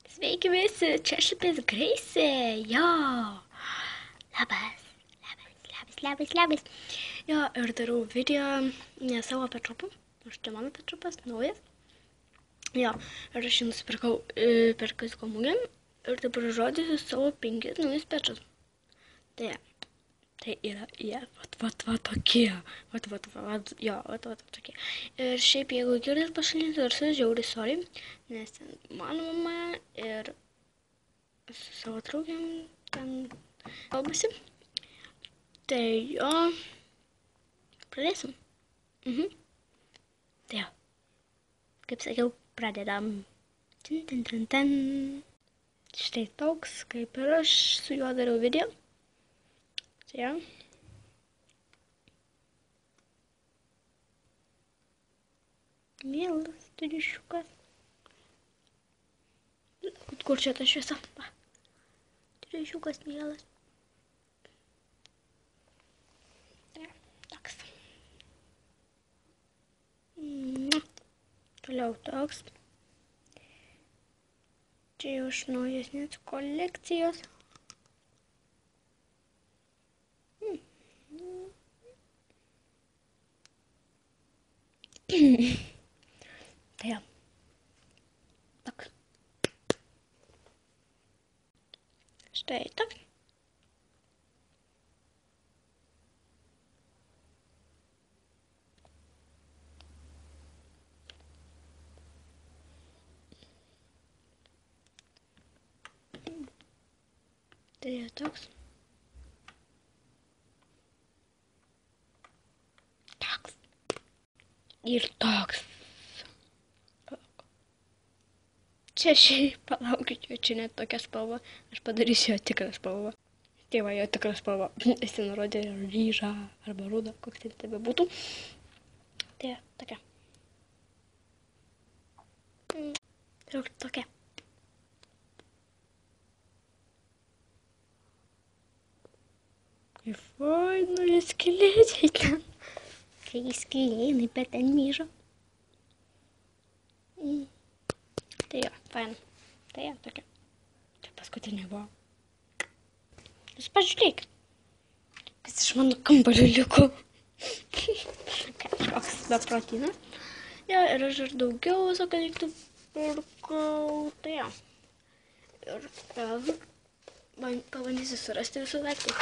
Sveiki visi, čia Šipis Graisė, jo. Labas. Jo, ir darau video ne savo petšopų, aš čia mano petšopas, naujas. Jo, ir aš jį nusipirkau per Kaziuko mugę ir dabar žodysiu savo 5 naujus petšus. Tai yra, va tokie, va tokie. Ir šiaip jeigu girdit pašalinti garsus, žiauriai sorry, nes ten mano mama ir su savo draugėm ten kalbasi. Tai jo, pradėsim. Tai jo, kaip sakiau, pradedam. Tin. Štai toks, kaip ir aš su juo dariau video. Tai jo. Mielas triušiukas. Kur čia ta šviesa? Triušiukas mielas. Toks. Toliau toks. Čia jau iš naujesnės kolekcijos. Tai jo. Toks. Štai toks. Tai jo toks. Toks. Ir toks. Čia šiaip, palaukit, čia net tokia spalva, aš padarysiu jo tikrą spalvą. Tai va, jo tikrą spalvą. Jis ten nurodė ryžą arba rudą, koks ten tebe būtų. Tai tokia. Tokia. Ir fainai skylėčiai ten. Kai skylėnai, bet ten myžo. Tai jo, fain. Tai jo, tokia. Čia paskutinė buvo. Jūs pažiūrėk. Kas iš mano kambario liko. Kažkoks beprotinas. Jo, ir aš ir daugiau visokio daiktų pirkau. Tai jo. Ir pabandysiu surasti visų daiktų.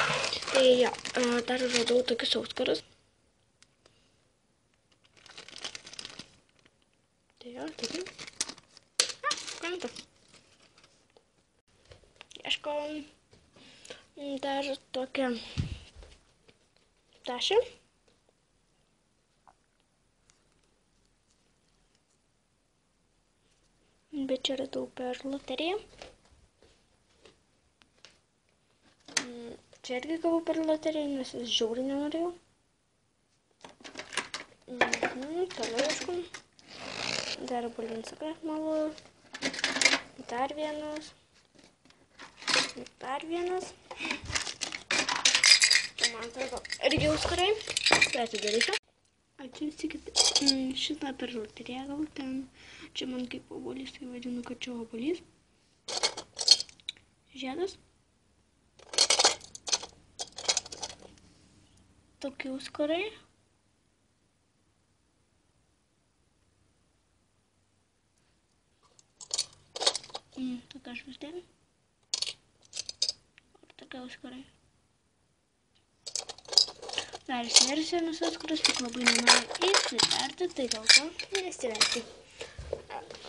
Tai jo, dar radau tokius auskarus. Tai jo, tokiu. Suprantu. Ieškau dar tokią tašę. Bet čia radau per loteriją. Čia irgi gavau per loteriją, nes vis žiauriai nenorėjau. Toliau ieškau. Dar bulinsa krahmalu. Dar vienas. Čia man atrodo irgi auskarai. Tai atidarysiu. Atsitikit, šitą per loteriją gal ten. Čia man kaip obuolys, tai vadinu, kad čia obuolys. Žiedas. Tokie auskarai. Tokia žvaigždė. Ir tokia auskarai. Dar išsiversijomis auskaras, tik labai nenori įsiverti, tai dėl to nesiverti.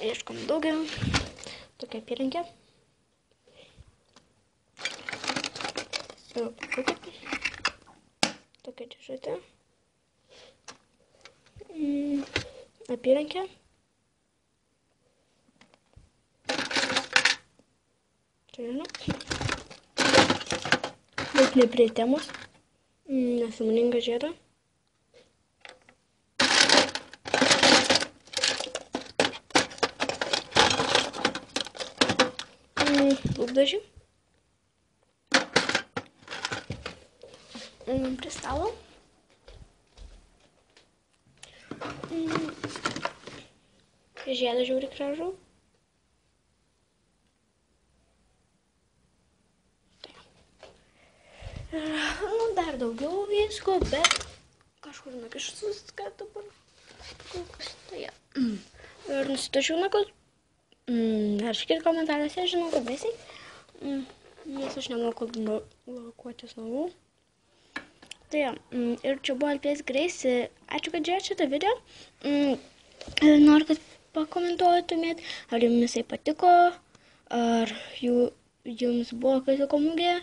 Ieškom daugiau. Tokia apyrankė. Tokia dėžutė. Apyrankė. Bet ne prie temos. Nesąmoninga žiedą. Lūpdažį. Prie stalo. Žiedą žiauriai gražų. dar daugiau visko, bet kažkur nakišus viską dabar. Kol kas tai. Ir nusitačiau nagus. Rašykit komentaruose, žinau, kad baisiai. Nes aš nemoku lakuotis nagų. Tai ir čia buvo Alpės Grace. Ačiū, kad žiūrėjote šitą video. Noriu, kad pakomentuotumėt, ar jums jisai patiko, ar jums buvo kaziuko mugė.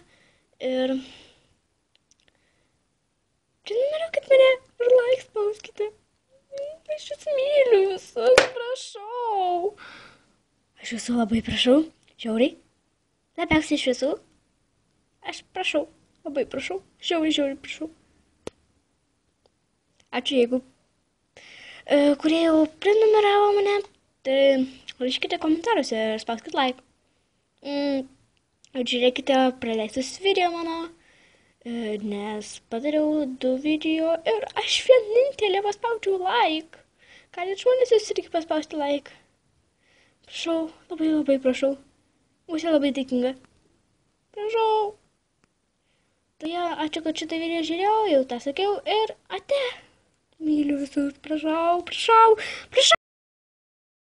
Ir čia numerokit mane ir like spauskite. Aš jūs myliu visus, prašau. Aš jūsų labai prašau, žiauriai. Labiausiai iš visų. Aš prašau, labai prašau, žiauriai prašau. Ačiū, jeigu kurie jau prenumeravo mane, tai rašykite komentaruose ir spauskite like. Žiūrėkite praleistus video mano, nes padariau 2 video ir aš vienintelė paspaudžiau like. Galit žmonės jūs irgi paspausti like. Prašau, labai prašau. Būsiu labai dėkinga. Prašau. Tai ačiū, kad šitą video žiūrėjau, jau tą sakiau ir ate. Myliu visus, prašau.